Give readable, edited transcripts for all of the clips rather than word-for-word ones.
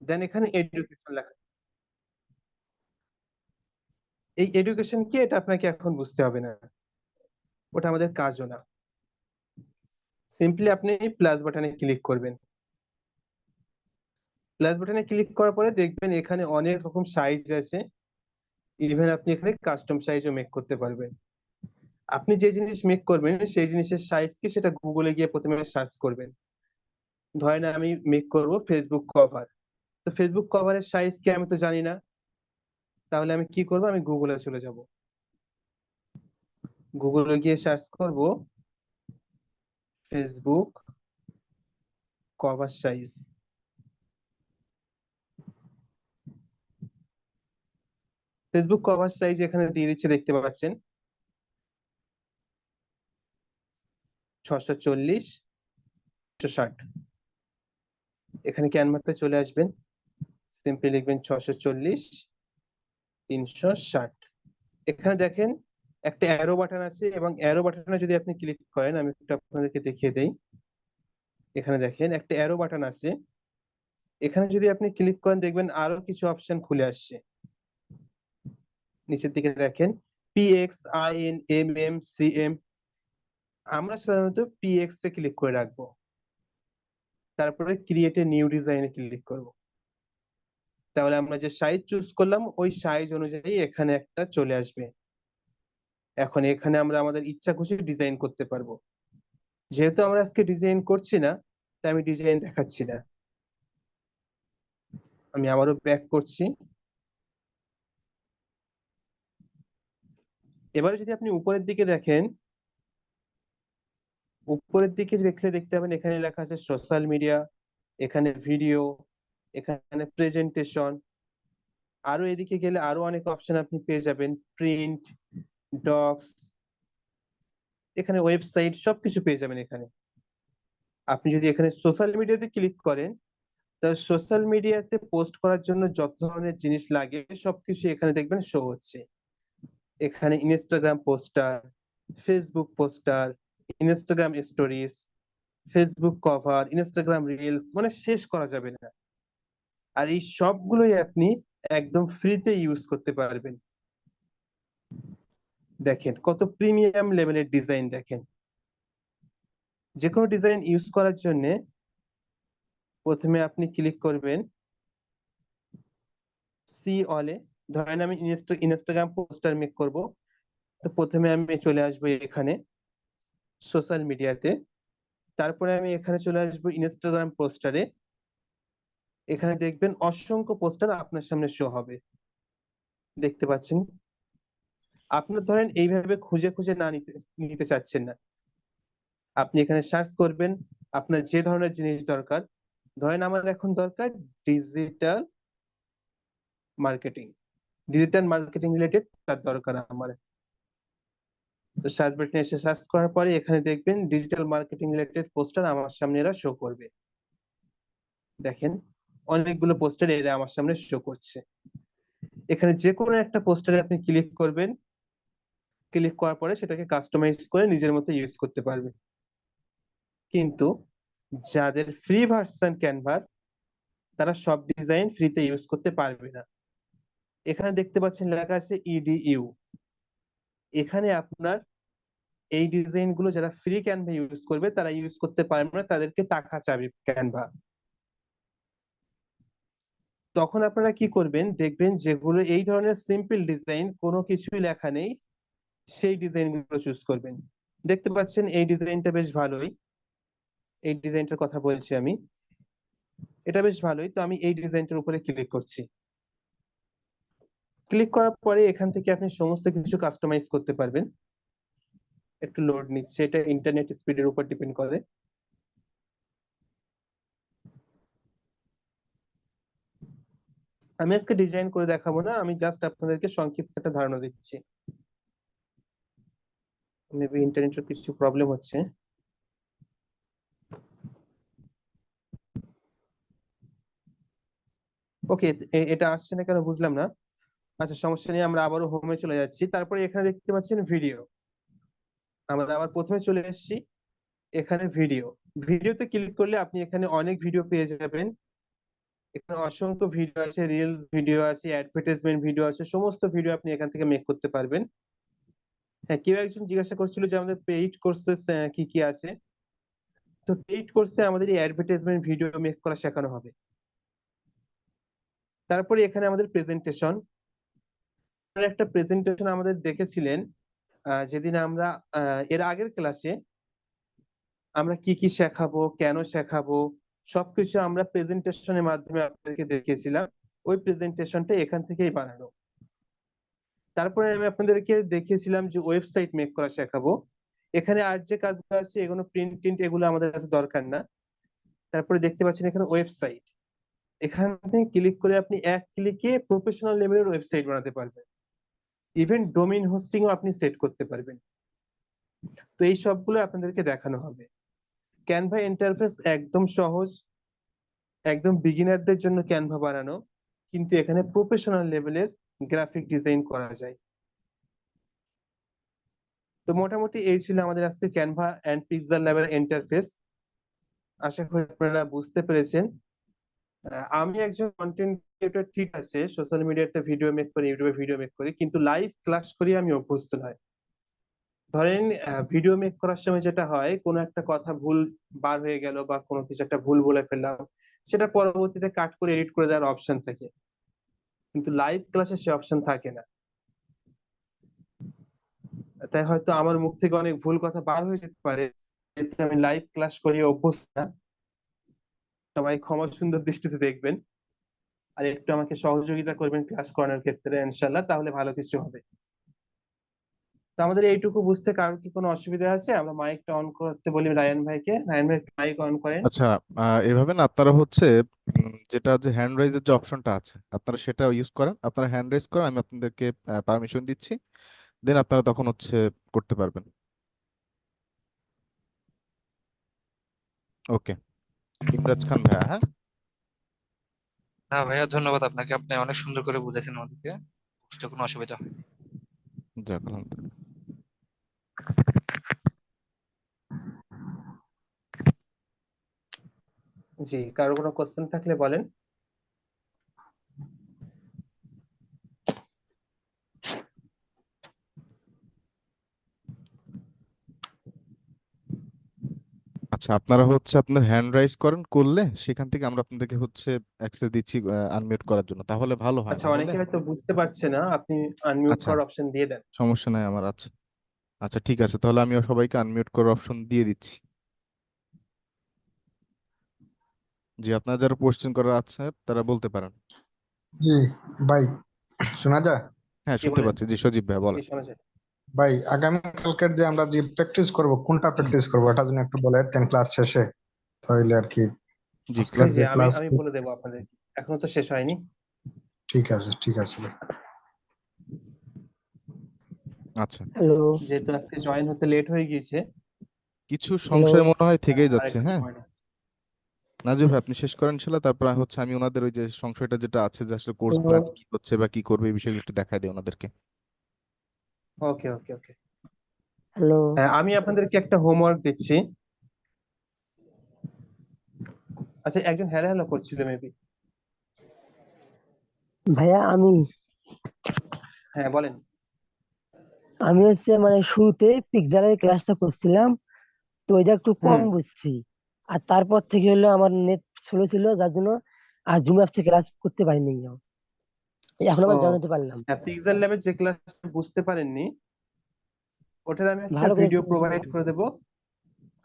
দেন এখানে এডুকেশন লেখা। এই এডুকেশন কি এটা আপনাকে এখন বুঝতে হবে না, ওটা আমাদের কাজও না। সিম্পলি আপনি প্লাস বাটনে ক্লিক করবেন। প্লাস বাটনে ক্লিক করার পরে দেখবেন এখানে অনেক রকম সাইজ আছে। ইভেন আপনি এখানে কাস্টম সাইজও মেক করতে পারবেন। আপনি যে জিনিস মেক করবেন সেই জিনিসের সাইজ কি সেটা গুগলে গিয়ে প্রথমে সার্চ করবেন। ধরেন আমি মেক করব ফেসবুক কভার, তো ফেসবুক কভারের সাইজ কি আমি তো জানি না, তাহলে আমি কি করব, আমি গুগলে চলে যাব। গুগলে গিয়ে সার্চ করব Facebook cover size. Facebook cover size এখানে দিয়ে দিচ্ছে, দেখতে পাচ্ছেন 640/360। এখানে ক্যানভাতে চলে আসবেন, সিম্পলি লিখবেন 640/360। এখানে দেখেন একটা অ্যারো বাটন আছে, এবং অ্যারো বাটনে যদি আপনি ক্লিক করেন, আমি একটু আপনাদেরকে দেখিয়ে দেই। এখানে দেখেন একটা অ্যারো বাটন আছে, এখানে যদি আপনি ক্লিক করেন দেখবেন আরো কিছু অপশন খুলে আসছে। নিচের দিকে দেখেন PXINMMCM, আমরা সাধারণত PX এ ক্লিক করে রাখবো, তারপরে ক্রিয়েট এ নিউ ডিজাইনে ক্লিক করব। তাহলে আমরা যে সাইজ চুজ করলাম ওই সাইজ অনুযায়ী এখানে একটা চলে আসবে। এখন এখানে আমরা আমাদের ইচ্ছা খুশি ডিজাইন করতে পারবো। যেহেতু আমরা আজকে ডিজাইন করছি না, তাই আমি ডিজাইন দেখাচ্ছি না। আমি আবারও ব্যাক করছি। এবারে যদি আপনি উপরের দিকে দেখেন, উপরের দিকে দেখলে দেখতে পাবেন এখানে লেখা আছে সোশ্যাল মিডিয়া, এখানে ভিডিও, এখানে প্রেজেন্টেশন। আরো এদিকে গেলে আরো অনেক অপশন আপনি পেয়ে যাবেন, প্রিন্ট, ডক্স, এখানে ওয়েবসাইট, সবকিছু পেয়ে যাবেন এখানে। আপনি যদি এখানে সোশ্যাল মিডিয়াতে ক্লিক করেন, তা সোশ্যাল মিডিয়াতে পোস্ট করার জন্য যত ধরনের জিনিস লাগে সবকিছু এখানে দেখবেন শো হচ্ছে। এখানে Instagram poster, Facebook poster, Instagram stories, Facebook cover, Instagram reels, মানে শেষ করা যাবে না। আর এই সবগুলোই আপনি একদম ফ্রিতে ইউজ করতে পারবেন। দেখেন কত প্রিমিয়াম লেভেলের ডিজাইন। দেখেন যে কোনো ডিজাইন ইউজ করার জন্য প্রথমে আপনি ক্লিক করবেন সি অলে। ধরেন আমি ইনস্টাগ্রাম পোস্টার মেক করব, তো প্রথমে আমি চলে আসবো এখানে সোশ্যাল মিডিয়াতে, তারপরে আমি এখানে চলে আসবো ইনস্টাগ্রাম পোস্টারে। এখানে দেখবেন অসংখ্য পোস্টার আপনার সামনে শো হবে, দেখতে পাচ্ছেন। আপনার ধরেন এইভাবে খুঁজে খুঁজে না নিতে নিতে চাচ্ছেন না, আপনি এখানে সার্চ করবেন আপনার যে ধরনের জিনিস দরকার। ধরেন আমার এখন দরকার digital marketing, digital marketing related তার দরকার আমার। তো সার্চ বাটনে এসে সার্চ করার পরে এখানে দেখবেন ডিজিটাল মার্কেটিং রিলেটেড পোস্টার আমার সামনে এরা শো করবে। দেখেন অনেকগুলো পোস্টার এরা আমার সামনে শো করছে। এখানে যে কোনো একটা পোস্টারে আপনি ক্লিক করবেন, ক্লিক করার পরে সেটাকে কাস্টমাইজ করে নিজের মতো ইউজ করতে পারবেন। কিন্তু যাদের ফ্রি ভার্সন ক্যানভার, তারা সব ডিজাইন ফ্রিতে ইউজ করতে পারবে না। এখানে দেখতে পাচ্ছেন লেখা আছে EDU। এখানে আপনার এই ডিজাইন গুলো যারা ফ্রি ক্যানভা ইউজ করবে তারা ইউজ করতে পারবে না, তাদেরকে টাকা চাবে ক্যানভা। তখন আপনারা কি করবেন, দেখবেন যেগুলো এই ধরনের সিম্পল ডিজাইন, কোনো কিছুই লেখা নেই, সেই ডিজাইন গুলো চুজ করবেন। দেখতে পাচ্ছেন এই ডিজাইনটা বেশ ভালোই, এই ডিজাইনটার কথা বলছি আমি, এটা বেশ ভালোই। তো আমি এই ডিজাইনটার উপরে ক্লিক করছি। ক্লিক করার পরে এখান থেকে আপনি সমস্ত কিছু কাস্টমাইজ করতে পারবেন। একটু লোড নিচ্ছে, এটা ইন্টারনেট স্পিডের উপর ডিপেন্ড করে। আমি আজকে ডিজাইন করে দেখাবো না, আমি জাস্ট আপনাদেরকে সংক্ষিপ্ত একটা ধারণা দিচ্ছি। মেবি ইন্টারনেটের কিছু প্রবলেম হচ্ছে। ওকে, এটা আসছে না কেন বুঝলাম না। আচ্ছা সমস্যা নেই, আমরা আবারও হোমে চলে যাচ্ছি। তারপরে এখানে দেখতে পাচ্ছেন ভিডিও, আমরা আবার প্রথমে চলে এসেছি। এখানে ভিডিওতে ক্লিক করলে আপনি এখানে অনেক ভিডিও পেয়ে যাবেন। এখানে অসংখ্য ভিডিও আছে, রিলস ভিডিও আছে, অ্যাডভার্টাইজমেন্ট ভিডিও আছে, সমস্ত ভিডিও আপনি এখান থেকে মেক করতে পারবেন। হ্যাঁ, কেউ একজন জিজ্ঞাসা করছিল যে আমাদের পেইড কোর্সেস কি কি আছে। তো পেইড কোর্সে আমাদের এই অ্যাডভার্টাইজমেন্ট ভিডিও মেক করা শেখানো হবে। তারপরে এখানে আমাদের প্রেজেন্টেশন, একটা প্রেজেন্টেশন আমাদের দেখেছিলেন যেদিন আমরা এর আগের ক্লাসে আমরা কি কি শেখাবো, কেন শেখাবো, সবকিছু আমরা প্রেজেন্টেশনের মাধ্যমে আপনাদেরকে দেখিয়েছিলাম। ওই প্রেজেন্টেশনটা এখান থেকেই বানানো। তারপরে আমি আপনাদেরকে দেখিয়েছিলাম যে ওয়েবসাইট মেক করা শেখাবো। এখানে আর যে কাজগুলো আছে এগুলো প্রিন্ট টিন্ট এগুলো আমাদের কাছে দরকার না। তারপরে দেখতে পাচ্ছেন এখানে ওয়েবসাইট, এখান থেকে ক্লিক করে আপনি এক ক্লিকে প্রফেশনাল লেভেলের ওয়েবসাইট বানাতে পারবেন। ইভেন ডোমেইন হোস্টিংও আপনি সেট করতে পারবেন। তো এই সবগুলো আপনাদেরকে দেখানো হবে। ক্যানভা ইন্টারফেস একদম সহজ, একদম বিগিনারদের জন্য ক্যানভা বানানো, কিন্তু এখানে প্রফেশনাল লেভেলের গ্রাফিক ডিজাইন করা যায়। তো মোটামুটি এই ছিল আমাদের আজকে ক্যানভা এন্ড পিক্সেল ল্যাবের ইন্টারফেস। আশা করি আপনারা বুঝতে পেরেছেন। আমি একজন কন্টেন্ট ক্রিয়েটর, ঠিক আছে, সোশ্যাল মিডিয়াতে ভিডিও মেক করি, ইউটিউবে ভিডিও মেক করি, কিন্তু লাইভ ক্লাস করি আমি অভ্যস্ত নয়। ধরেন ভিডিও মেক করার সময় যেটা হয়, কোনো একটা কথা ভুল বার হয়ে গেল বা কোনো কিছু একটা ভুল বলে ফেললাম, সেটা পরবর্তীতে কাট করে এডিট করে দেওয়ার অপশন থাকে, কিন্তু লাইভ ক্লাসে সে অপশন থাকে না। তাই হয়তো আমার মুখ থেকে অনেক ভুল কথা বার হয়ে যেতে পারে, যেহেতু আমি লাইভ ক্লাস করি অভ্যস্ত না। সবাই ক্ষমা সুন্দর দৃষ্টিতে দেখবেন, আর একটু আমাকে সহযোগিতা করবেন ক্লাস করানোর ক্ষেত্রে, ইনশাল্লাহ, তাহলে ভালো কিছু হবে। তো আমাদের এইটুকু বুঝতে কারোর কি কোনো অসুবিধা আছে? আমরা মাইকটা অন করতে বলি রায়ান ভাইকে। রায়ান ভাই মাইক অন করেন। আচ্ছা, এভাবে না আপনারা হচ্ছে যেটা যে হ্যান্ড রাইজের যে অপশনটা আছে আপনারা সেটা ইউজ করেন। আপনারা হ্যান্ড রাইজ করেন, আমি আপনাদেরকে পারমিশন দিচ্ছি, দেন আপনারা তখন হচ্ছে করতে পারবেন। ওকে, ইমরাজ খান ভাইয়া, হ্যাঁ। হ্যাঁ ভাইয়া, ধন্যবাদ আপনাকে, আপনি অনেক সুন্দর করে বুঝেছেন আমাদেরকে, বুঝতে কোনো অসুবিধা হয়নি। যাক, আলহামদুলিল্লাহ। জি, কারো কোনো কোশ্চেন থাকলে বলেন। আচ্ছা, আপনারা হচ্ছে আপনার হ্যান্ড রাইজ করেন, করলে সেখান থেকে আমরা আপনাদেরকে হচ্ছে অ্যাক্সেস দিচ্ছি আনমিউট করার জন্য, তাহলে ভালো হয়। আচ্ছা, না হলে অনেকে হয়তো বুঝতে পারছে না, আপনি আনমিউট আচ্ছা, করার অপশন দিয়ে দেন। সমস্যা নাই আমার। আচ্ছা আচ্ছা, ঠিক আছে, তাহলে আমি সবাইকে আনমিউট করার অপশন দিয়ে দিচ্ছি। জি, আপনারা যারা কোশ্চেন করার আছে তারা বলতে পারেন। জি ভাই, শোনা যায়? হ্যাঁ, কি শুনতে বলেন? পাচ্ছি। জি, সজীব ভাই জি, বলেন। শোনা যায়। ভাই, আগামী কালকের যে আমরা যে প্র্যাকটিস করব, কোনটা প্র্যাকটিস করবো এটা যদি একটু বলেন ক্লাস শেষে, তাহলে আর কি জি, আজকের ক্লাস। জি জি, যে আমি ক্লাস। আমি বলে দেবো আপনাদের, এখনো তো শেষ হয়নি। ঠিক আছে, ঠিক আছে ভাই। আচ্ছা, হ্যালো। যেহেতু আজকে জয়েন হতে লেট হয়ে গিয়েছে, কিছু হ্যালো। সংশয় মনে হয় থেকেই যাচ্ছে, আরেকটু হ্যাঁ। সময় লাগছে। নাজু ভাই, আপনি শেষ করেন ইনশাল্লাহ, তারপর হচ্ছে আমি ওনাদের ওই যে সংশয়টা যেটা আছে যে আসলে কোর্স হ্যালো। প্ল্যান কি হচ্ছে বা কি করবে এই বিষয়গুলো একটু দেখাই দিই ওনাদেরকে। ওকে ওকে ওকে। হ্যালো। আমি আপনাদেরকে একটা হোমওয়ার্ক দিচ্ছি। আচ্ছা, একজন হ্যালো হ্যালো করছিল মেবি। ভাইয়া, আমি হ্যাঁ, বলেন। আমি হচ্ছে মানে শুরুতে পিকজারের ক্লাসটা করছিলাম, তো ওইটা একটু কম হুম। বুঝছি। আর তারপর থেকে হলো আমার নেট স্লো ছিল, যার জন্য আর জুম অ্যাপসে ক্লাস করতে পারিনি। এখন ও, আবার জয়েন হতে পারলাম। হ্যাঁ, পিক্সেল ল্যাবের যে ক্লাস বুঝতে পারেননি, ওটার আমি একটা ভালো করে ভিডিও একটু বুঝতে প্রোভাইড পারলাম। করে দেবো।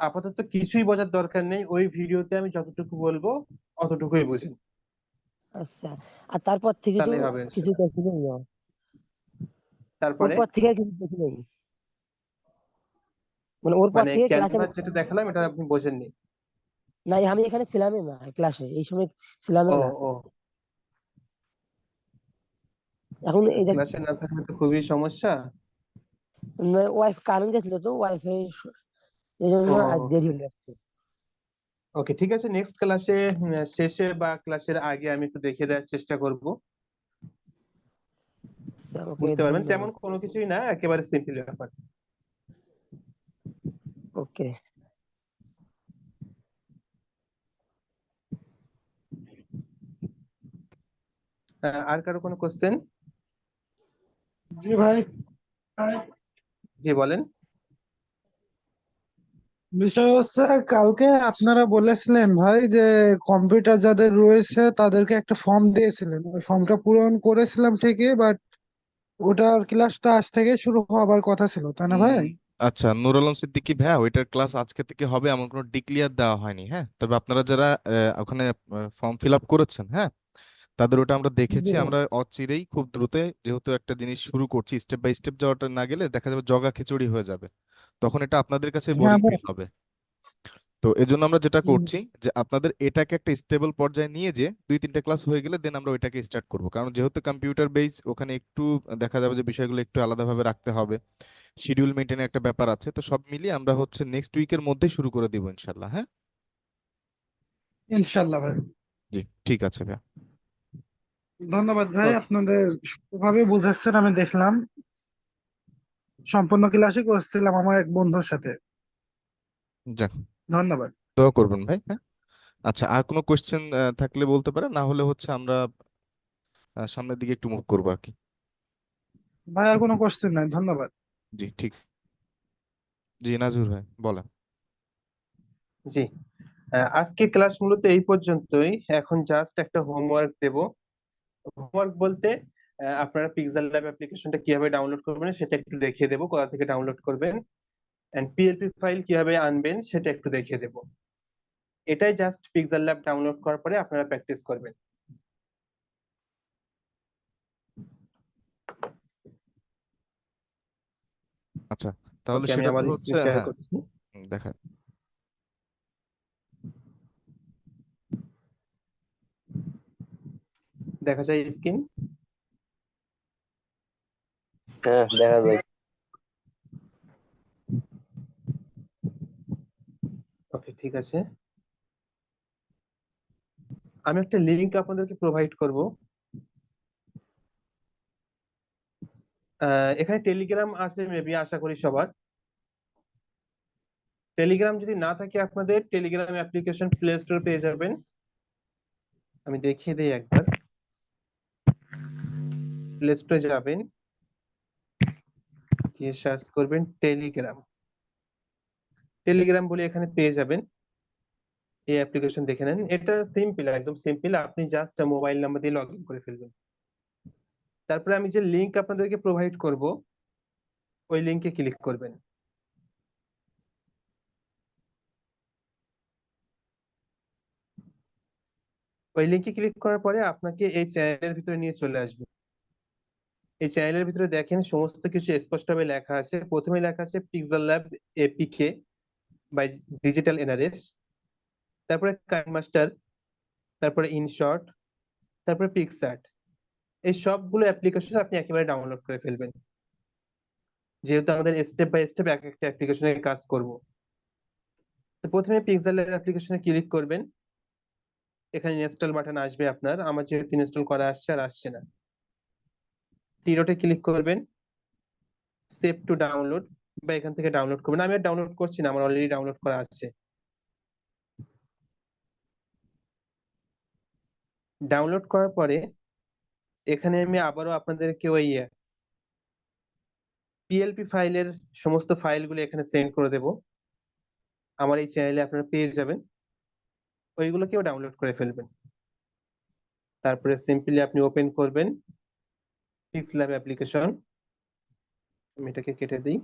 আপাতত কিছুই বোঝার দরকার নেই, ওই ভিডিওতে আমি যতটুকু বলবো অতটুকুই বুঝেন, আচ্ছা। আর তারপর থেকে তো তাহলেই হবে কিছু সেটা। দেখি নাই। ওর তারপরে পর থেকে আর কিছু দেখি নাই, মানে ওর পর মানে থেকে ক্লাসে ক্যানভাস যেটা দেখালাম এটা আপনি বোঝেননি? নাই, আমি এখানে ছিলামই না ক্লাসে, এই সময় ছিলামই ও না। ও, এখন এই দেখ, ক্লাসে না থাকলে তো খুবই সমস্যা। ওয়াইফ কারেন্ট গেছিল, তো ওয়াইফাই এই জন্য আর ও, দেরি হলো একটু। ওকে, ঠিক আছে, নেক্সট ক্লাসে শেষে বা ক্লাসের আগে আমি একটু দেখিয়ে দেওয়ার চেষ্টা করব। আচ্ছা, ওকে, বুঝতে পারবেন, তেমন ধন্যবাদ। কোনো কিছুই না, একেবারে সিম্পল ব্যাপার। ওকে। আর কারো কোনো কোশ্চেন? জি ভাই, জি বলেন। বিষয় হচ্ছে কালকে আপনারা বলেছিলেন ভাই যে কম্পিউটার যাদের রয়েছে তাদেরকে একটা ফর্ম দিয়েছিলেন, ওই ফর্মটা পূরণ করেছিলাম ঠিকই, বাট ওটার ক্লাসটা আজ থেকে শুরু হবার কথা ছিল, তাই না ভাই? আচ্ছা, নুর আলম সিদ্দিকী ভাইয়া, ওইটার ক্লাস আজকে থেকে হবে এমন কোনো ডিক্লিয়ার দেওয়া হয়নি। হ্যাঁ, তবে আপনারা যারা ওখানে ফর্ম ফিল আপ করেছেন, হ্যাঁ, তাদের ওটা আমরা দেখেছি। জি ভাই। আমরা অচিরেই খুব দ্রুত, যেহেতু একটা জিনিস শুরু করছি, স্টেপ বাই স্টেপ যাওয়াটা না গেলে দেখা যাবে জগা খিচুড়ি হয়ে যাবে, তখন এটা আপনাদের কাছে হ্যাঁ বোরিং ফিল হবে। তো এজন্য আমরা যেটা ভাই। করছি যে আপনাদের এটাকে একটা স্টেবল পর্যায়ে নিয়ে যে 2-3টে ক্লাস হয়ে গেলে দেন আমরা ওইটাকে স্টার্ট করব, কারণ যেহেতু কম্পিউটার বেস ওখানে একটু দেখা যাবে যে বিষয়গুলো একটু আলাদাভাবে রাখতে হবে, শিডিউল মেনটেনের একটা ব্যাপার আছে। তো সব মিলিয়ে আমরা হচ্ছে নেক্সট উইকের মধ্যে শুরু করে দিব ইনশাল্লাহ। হ্যাঁ, ইনশাল্লাহ ভাই। জি, ঠিক আছে ভাইয়া। ধন্যবাদ ভাই, ওকে। আপনাদের সুভাবে বুঝাচ্ছেন, আমি দেখলাম। সম্পূর্ণ ক্লাসই করছিলাম আমার এক বন্ধুর সাথে। যাক, ধন্যবাদ দোয়া করবেন ভাই। হ্যাঁ, আচ্ছা, আর কোনো কোশ্চেন থাকলে বলতে পারেন, না হলে হচ্ছে আমরা সামনের দিকে একটু মুভ করবো আর কি। ভাই, আর কোনো কোশ্চেন নাই, ধন্যবাদ। জি, ঠিক। জি, নাজুর ভাই বলেন। জি, আজকে ক্লাস মূলত এই পর্যন্তই। এখন জাস্ট একটা হোমওয়ার্ক দেব। হোমওয়ার্ক বলতে আপনারা পিক্সেল ল্যাব অ্যাপ্লিকেশনটা কিভাবে ডাউনলোড করবেন সেটা একটু দেখিয়ে দেবো, কোথা থেকে ডাউনলোড করবেন, এন্ড পিএলপি ফাইল কিভাবে আনবেন সেটা একটু দেখিয়ে দেবো। এটাই জাস্ট পিক্সেল ল্যাব ডাউনলোড করার পরে আপনারা প্র্যাকটিস করবেন। আচ্ছা, তাহলে ওকে, আমি সেটা তো আমার হচ্ছে, স্ক্রিন শেয়ার হ্যাঁ, করছি। দেখা। দেখা যায় স্ক্রিন? হ্যাঁ, দেখা যায়। ওকে, ঠিক আছে। আমি একটা লিংক আপনাদেরকে প্রোভাইড করব। এখানে টেলিগ্রাম আছে মেবি, আশা করি সবার। টেলিগ্রাম যদি না থাকে আপনাদের, টেলিগ্রাম অ্যাপ্লিকেশন প্লে স্টোর পেয়ে যাবেন। আমি দেখিয়ে দিই একবার। প্লে স্টোরে যাবেন, গিয়ে সার্চ করবেন টেলিগ্রাম। টেলিগ্রাম বলে এখানে পেয়ে যাবেন। এই অ্যাপ্লিকেশন দেখে নেন। এটা সিম্পল, একদম সিম্পল। আপনি জাস্ট মোবাইল নাম্বার দিয়ে লগ ইন করে ফেলবেন। তারপরে আমি যে লিংক আপনাদেরকে প্রোভাইড করব, ওই লিংকে ক্লিক করবেন। ওই লিংকে ক্লিক করার পরে আপনাকে এই চ্যানেলের ভিতরে নিয়ে চলে আসবে। এই চ্যানেলের ভিতরে দেখেন সমস্ত কিছু স্পষ্টভাবে লেখা আছে। প্রথমে লেখা আছে pixel lab APK by digital NRS, তারপরে কাইনমাস্টার, তারপরে ইনশর্ট, তারপরে পিক্সআর্ট। এই সবগুলো অ্যাপ্লিকেশন আপনি একেবারে ডাউনলোড করে ফেলবেন, যেহেতু আমাদের স্টেপ বাই স্টেপ এক একটা অ্যাপ্লিকেশনে কাজ করব। তো প্রথমে পিক্সেল ল্যাব অ্যাপ্লিকেশনে ক্লিক করবেন। এখানে ইনস্টল বাটন আসবে আপনার। আমার যেহেতু ইনস্টল করা আসছে, আর আসছে না। থ্রি ডটে ক্লিক করবেন, সেভ টু ডাউনলোড, বা এখান থেকে ডাউনলোড করবেন। আমি আর ডাউনলোড করছি না, আমার অলরেডি ডাউনলোড করা আছে। ডাউনলোড করার পরে এখানে আমি আবারও আপনাদেরকে ওই পিএলপি ফাইলের সমস্ত ফাইলগুলো এখানে সেন্ড করে দেব। আমার এই চ্যানেলে আপনারা পেয়ে যাবেন, ওইগুলোকেও ডাউনলোড করে ফেলবেন। তারপরে সিম্পলি আপনি ওপেন করবেন পিক্সেল ল্যাব অ্যাপ্লিকেশন। আমি এটাকে কেটে দিই।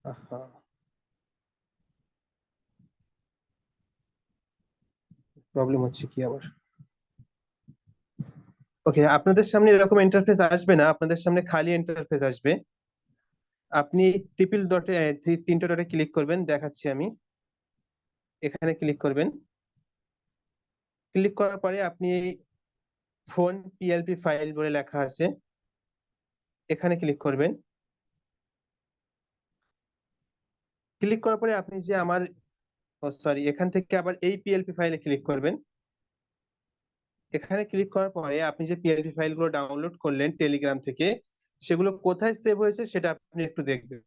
আহা, প্রবলেম হচ্ছে কি আবার? ওকে, আপনাদের সামনে এরকম ইন্টারফেস আসবে না, আপনাদের সামনে খালি ইন্টারফেস আসবে। আপনি ট্রিপল ডটে, তিনটে ডটে ক্লিক করবেন, দেখাচ্ছি আমি। এখানে ক্লিক করবেন। ক্লিক করার পরে আপনি ফোন পিএলপি ফাইল বলে লেখা আছে, এখানে ক্লিক করবেন। ক্লিক করার পরে আপনি যে আমার, সরি, এখান থেকে আবার এই পিএলপি ফাইলে ক্লিক করবেন। এখানে ক্লিক করার পরে আপনি যে পিএলপি ফাইলগুলো ডাউনলোড করলেন টেলিগ্রাম থেকে, সেগুলো কোথায় সেভ হয়েছে সেটা আপনি একটু দেখবেন।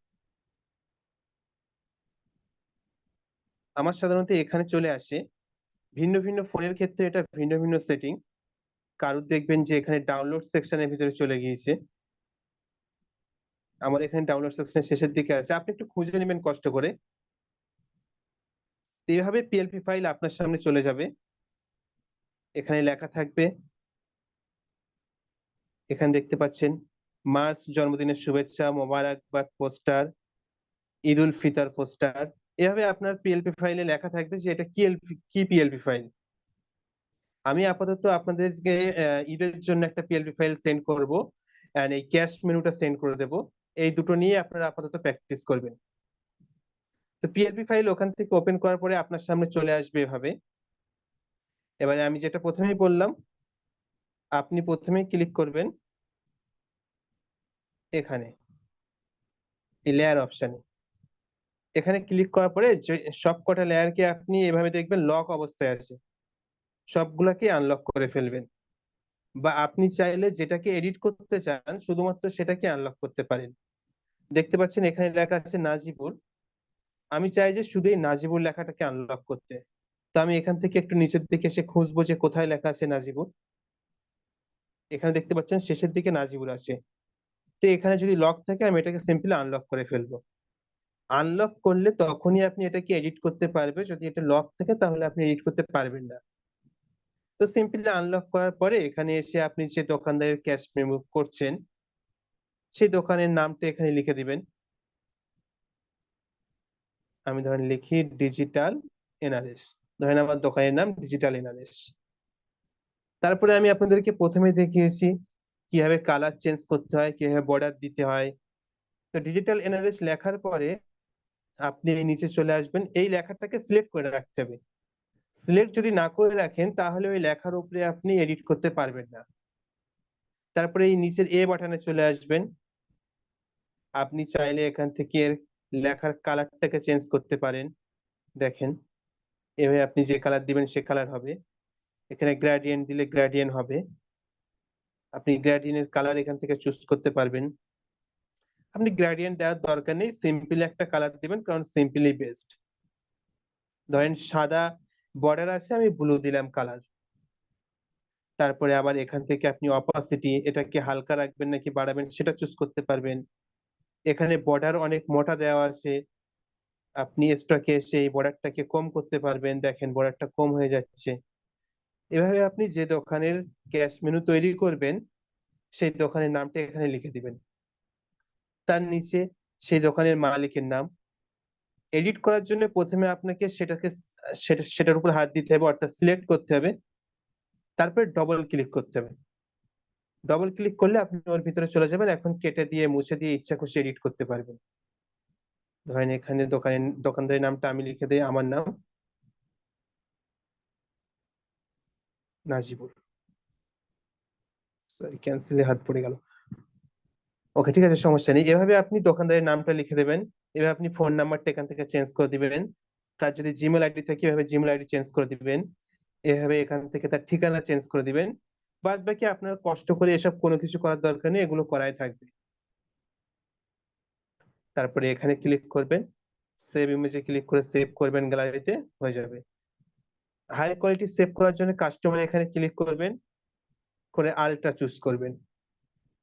আমার সাধারণত এখানে চলে আসে। ভিন্ন ভিন্ন ফোনের ক্ষেত্রে এটা ভিন্ন ভিন্ন সেটিং। কারোর দেখবেন যে এখানে ডাউনলোড সেকশনের ভিতরে চলে গিয়েছে। আমার এখানে ডাউনলোড সেকশনের শেষের দিকে আছে, আপনি একটু খুঁজে নেবেন কষ্ট করে। এইভাবে পিএলপি ফাইল আপনার সামনে চলে যাবে। এখানে লেখা থাকবে, এখানে দেখতে পাচ্ছেন মার্চ জন্মদিনের শুভেচ্ছা, মোবারকবাদ পোস্টার, ঈদ উল ফিতর পোস্টার। এভাবে আপনার পিএলপি ফাইলে লেখা থাকবে যে এটা কি পিএলপি ফাইল। আমি আপাতত আপনাদেরকে ঈদের জন্য একটা পিএলপি ফাইল সেন্ড করব, এন্ড এই ক্যাশ মেনুটা সেন্ড করে দেব। এই দুটো নিয়ে আপনারা আপাতত প্র্যাকটিস করবেন। তো পিএলপি ফাইল ওখান থেকে ওপেন করার পরে আপনার সামনে চলে আসবে এভাবে। এবারে আমি যেটা প্রথমেই বললাম, আপনি প্রথমেই ক্লিক করবেন এখানে এই লেয়ার অপশনে। এখানে ক্লিক করার পরে যে সবকটা লেয়ারকে আপনি এভাবে দেখবেন লক অবস্থায় আছে, সবগুলাকে আনলক করে ফেলবেন। বা আপনি চাইলে যেটাকে এডিট করতে চান শুধুমাত্র সেটাকে আনলক করতে পারেন। দেখতে পাচ্ছেন এখানে লেখা আছে নাজিবুর। আমি চাই যে শুধু এই নাজিবুর লেখাটাকে আনলক করতে। তো আমি এখান থেকে একটু নিচের দিকে এসে খুঁজবো যে কোথায় লেখা আছে নাজিবুর। এখানে দেখতে পাচ্ছেন শেষের দিকে নাজিবুর আছে। তো এখানে যদি লক থাকে আমি এটাকে সিম্পলি আনলক করে ফেলবো। আনলক করলে তখনই আপনি এটাকে এডিট করতে পারবে, যদি এটা লক থাকে তাহলে আপনি এডিট করতে পারবেন না। তো সিম্পলি আনলক করার পরে এখানে এসে আপনি যে দোকানদারের ক্যাশ মেমো করছেন সেই দোকানের নামটা এখানে লিখে দিবেন। আমি ধরেন লিখি ডিজিটাল এনআরএস। ধরেন আমার দোকানের নাম ডিজিটাল এনআরএস। তারপরে আমি আপনাদেরকে প্রথমে দেখিয়েছি কিভাবে কালার চেঞ্জ করতে হয়, কিভাবে বর্ডার দিতে হয়। তো ডিজিটাল এনআরএস লেখার পরে আপনি এই নিচে চলে আসবেন, এই লেখাটাকে সিলেক্ট করে রাখতে হবে। সিলেক্ট যদি না করে রাখেন তাহলে ওই লেখার উপরে আপনি এডিট করতে পারবেন না। তারপরে এই নিচের এ বাটনে চলে আসবেন। আপনি চাইলে এখান থেকে লেখার কালারটাকে চেঞ্জ করতে পারেন। দেখেন এভাবে আপনি যে কালার দিবেন সে কালার হবে। এখানে গ্রেডিয়েন্ট দিলে গ্রেডিয়েন্ট হবে। আপনি গ্রেডিয়েন্টের কালার এখান থেকে চুজ করতে পারবেন। আপনি গ্রেডিয়েন্ট দেওয়ার দরকার নেই, সিম্পলি একটা কালার দিবেন, কারণ সিম্পলি বেস্ট। ধরেন সাদা বর্ডার আছে, আমি ব্লু দিলাম কালার। তারপরে আবার এখান থেকে আপনি অপাসিটি এটাকে হালকা রাখবেন নাকি বাড়াবেন সেটা চুজ করতে পারবেন। এখানে বর্ডার অনেক মোটা দেওয়া আছে, আপনি স্টকে এসে এই বর্ডারটাকে কম করতে পারবেন। দেখেন বর্ডারটা কম হয়ে যাচ্ছে। এভাবে আপনি যে দোকানের ক্যাশ মেনু তৈরি করবেন সেই দোকানের নামটা এখানে লিখে দিবেন। তার নিচে সেই দোকানের মালিকের নাম। এডিট করার জন্য প্রথমে আপনাকে সেটার উপর হাত দিতে হবে, অর্থাৎ সিলেক্ট করতে হবে। তারপরে ডবল ক্লিক করতে হবে। ডবল ক্লিক করলে আপনি ওর ভিতরে চলে যাবেন। এখন কেটে দিয়ে মুছে দিয়ে ইচ্ছা খুশি এডিট করতে পারবেন। ধরেন এখানে দোকানদারের নামটা আমি লিখে দিই, আমার নাম নাজিবুর। সরি, ক্যান্সেলে হাত পড়ে গেল। ওকে, ঠিক আছে, সমস্যা নেই। এভাবে আপনি দোকানদারের নামটা লিখে দেবেন। এভাবে আপনি ফোন নাম্বারটা এখান থেকে চেঞ্জ করে দিবেন। তার যদি জিমেল আইডি থাকে এভাবে জিমেল আইডি চেঞ্জ করে দিবেন। এভাবে এখান থেকে তার ঠিকানা চেঞ্জ করে দিবেন। বাদ বাকি আপনার কষ্ট করে এসব কোনো কিছু করার দরকার নেই, এগুলো করাই থাকবে। তারপরে এখানে ক্লিক করবেন, সেভ ইমেজে ক্লিক করে সেভ করবেন, গ্যালারিতে হয়ে যাবে। হাই কোয়ালিটি সেভ করার জন্য কাস্টমার এখানে ক্লিক করবেন, করে আলট্রা চুজ করবেন।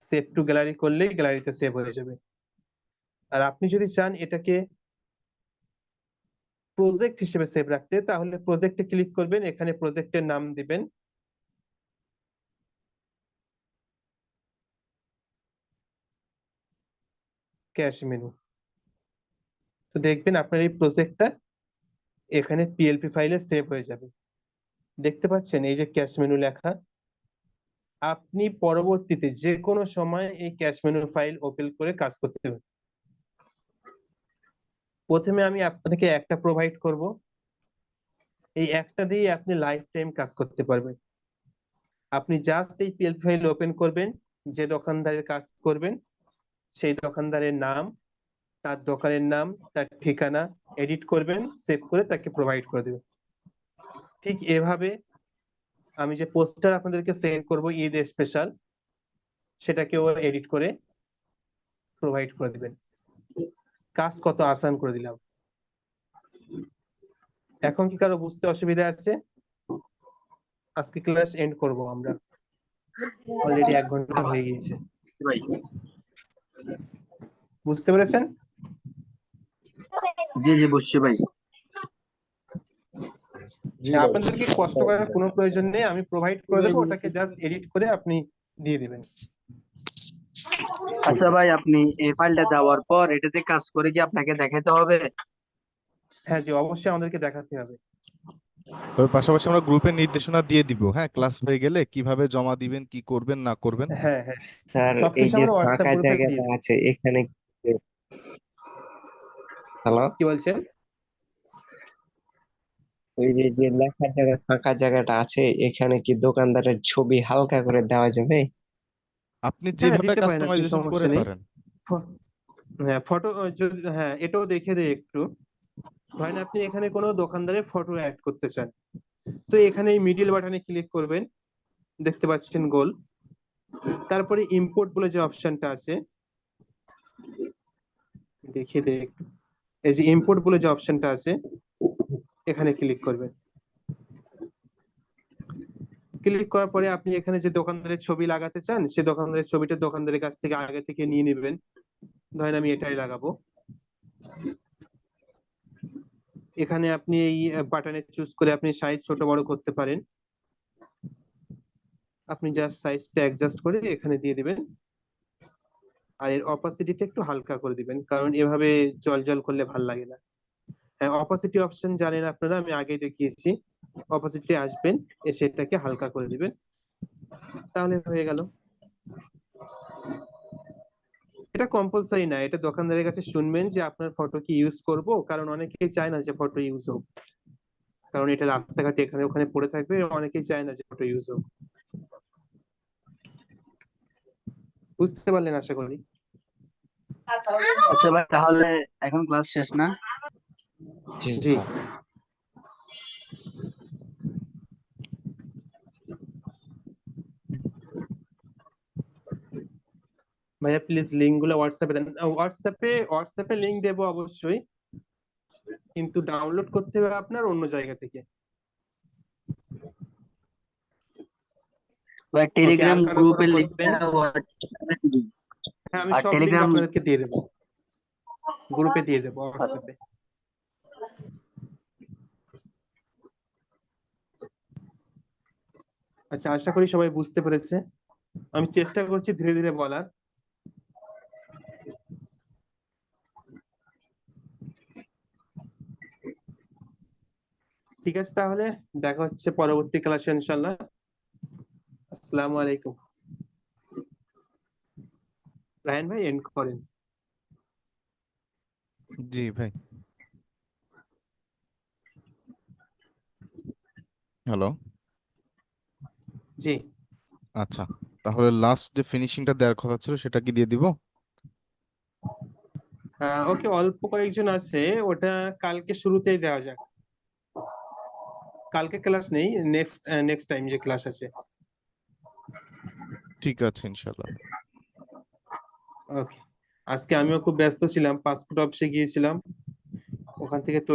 সেভ টু গ্যালারি করলেই গ্যালারিতে সেভ হয়ে যাবে। আর আপনি যদি চান এটাকে প্রজেক্ট হিসেবে সেভ রাখতে তাহলে প্রজেক্টে ক্লিক করবেন, এখানে প্রজেক্টের নাম দিবেন। Cash menu. তো দেখবেন আপনার এই প্রজেক্টটা এখানে পিএলপি ফাইলে সেভ হয়ে যাবে। দেখতে পাচ্ছেন এই যে ক্যাশ মেনু লেখা। আপনি পরবর্তীতে যে কোনো সময় এই ক্যাশ মেনু ফাইল ওপেন করে কাজ করতে পারবেন। প্রথমে আমি আপনাকে একটা প্রোভাইড করব, এই একটা দিয়ে আপনি লাইফ টাইম কাজ করতে পারবেন। আপনি জাস্ট এই পিএলপি ফাইল ওপেন করবেন, যে দোকানদারের কাজ করবেন সেই দোকানদারের নাম, তার দোকানের নাম, তার ঠিকানা এডিট করবেন, সেভ করে তাকে প্রোভাইড করে দেবেন। ঠিক এভাবে আমি যে পোস্টার আপনাদেরকে সেন্ড করব ঈদ স্পেশাল, সেটাকেও এডিট করে প্রোভাইড করে দিবেন। কাজ কত আসান করে দিলাম। এখন কি কারো বুঝতে অসুবিধা আছে? আজকে ক্লাস এন্ড করব আমরা, অলরেডি 1 ঘন্টা হয়ে গিয়েছে। ভাই বুঝতে পেরেছেন? জি জি বুঝছি ভাই। জি ভাই। আপনাদেরকে কষ্ট করার কোনো প্রয়োজন নেই, আমি প্রোভাইড করে দেবো, ওটাকে জাস্ট এডিট করে আপনি দিয়ে দিবেন। আচ্ছা ভাই, আপনি এই ফাইলটা দেওয়ার পর এটাতে কাজ করে কি আপনাকে দেখাতে হবে? হ্যাঁ জি, অবশ্যই আমাদেরকে দেখাতে হবে। তবে পাশাপাশি আমরা গ্রুপের নির্দেশনা দিয়ে দিব, হ্যাঁ, ক্লাস হয়ে গেলে কিভাবে জমা দিবেন, কি করবেন না করবেন। হ্যাঁ হ্যাঁ, স্যার এই সবকিছু যে আমরা হোয়াটসঅ্যাপ ফাঁকা গ্রুপে দিয়ে জায়গাটা দেবো। আছে এখানে, হ্যালো, কি বলছেন? ওই যে যে লেখার জায়গা ফাঁকা জায়গাটা আছে এখানে কি দোকানদারের ছবি হালকা করে দেওয়া যাবে? আপনি হ্যাঁ যেভাবে দিতে পারেন, আপনি কাস্টমাইজেশন সমস্যা করে নেই। পারেন। হ্যাঁ ফটো যদি, হ্যাঁ এটাও দেখে দেই একটু। ধরেন আপনি এখানে কোনো দোকানদারের ফটো অ্যাড করতে চান, তো এখানে এই মিডল বাটনে ক্লিক করবেন, দেখতে পাচ্ছেন গোল। তারপরে ইম্পোর্ট বলে যে অপশনটা আছে, দেখে দেই একটু। এই যে ইম্পোর্ট বলে যে অপশনটা আছে, এখানে ক্লিক করবেন। ক্লিক করার পরে আপনি এখানে যে দোকানদারের ছবি লাগাতে চান, সে দোকানদারের ছবিটা দোকানদারের কাছ থেকে আগে থেকে নিয়ে নেবেন। ধরেন আমি এটাই লাগাবো। এখানে আপনি এই বাটনে চুজ করে আপনি সাইজ ছোট বড় করতে পারেন। আপনি জাস্ট সাইজটা অ্যাডজাস্ট করে এখানে দিয়ে দিবেন, আর এর অপাসিটিটা একটু হালকা করে দিবেন, কারণ এভাবে জল জল করলে ভাল লাগে না। হ্যাঁ, অপাসিটি অপশন জানেন আপনারা, আমি আগেই দেখিয়েছি। অপাসিটি আসবেন, এসে এটাকে হালকা করে দিবেন, তাহলে হয়ে গেল। এটা কম্পালসারি না, এটা দোকানদারের কাছে শুনবেন যে আপনার ফটো কি ইউজ করব, কারণ অনেকেই চায় না যে ফটো ইউজ হোক, কারণ এটা রাস্তাঘাটে এখানে ওখানে পড়ে থাকবে, অনেকেই চায় না যে ফটো ইউজ হোক। বুঝতে পারলেন আশা করি। আচ্ছা ভাই, তাহলে এখন ক্লাস শেষ না? জি জি, স্যার। ভাইয়া প্লিজ লিঙ্ক গুলো হোয়াটসঅ্যাপে দেন। হোয়াটসঅ্যাপে লিঙ্ক দেবো অবশ্যই, কিন্তু ডাউনলোড করতে হবে আপনার অন্য জায়গা থেকে। ভাই ওকে, টেলিগ্রাম আর কারো কোনো গ্রুপের কোশ্চেন? লিংকটা হোয়াটসঅ্যাপে দিন। হ্যাঁ আমি আর সব লিঙ্ক টেলিগ্রাম আপনাদেরকে দিয়ে দেবো, গ্রুপে দিয়ে দেবো হোয়াটসঅ্যাপে। আচ্ছা, আশা করি সবাই বুঝতে পেরেছে। আমি চেষ্টা করছি ধীরে ধীরে বলার। ঠিক আছে, তাহলে দেখা হচ্ছে পরবর্তী ক্লাসে ইনশাল্লাহ। আসসালামু আলাইকুম। রায়হান ভাই এন্ড করেন। জি ভাই, হ্যালো। জি, আচ্ছা, তাহলে লাস্ট যে ফিনিশিংটা দেওয়ার কথা ছিল সেটা কি দিয়ে দিব? ওকে, অল্প কয়েকজন আছে, ওটা কালকে শুরুতেই দেওয়া যাক। কালকে ক্লাস নেই, নেক্সট টাইম যে ক্লাস আছে। ঠিক আছে ইনশাল্লাহ। ওকে, আজকে আমিও খুব ব্যস্ত ছিলাম, পাসপোর্ট অফিসে গিয়েছিলাম, ওখান থেকে তড়ি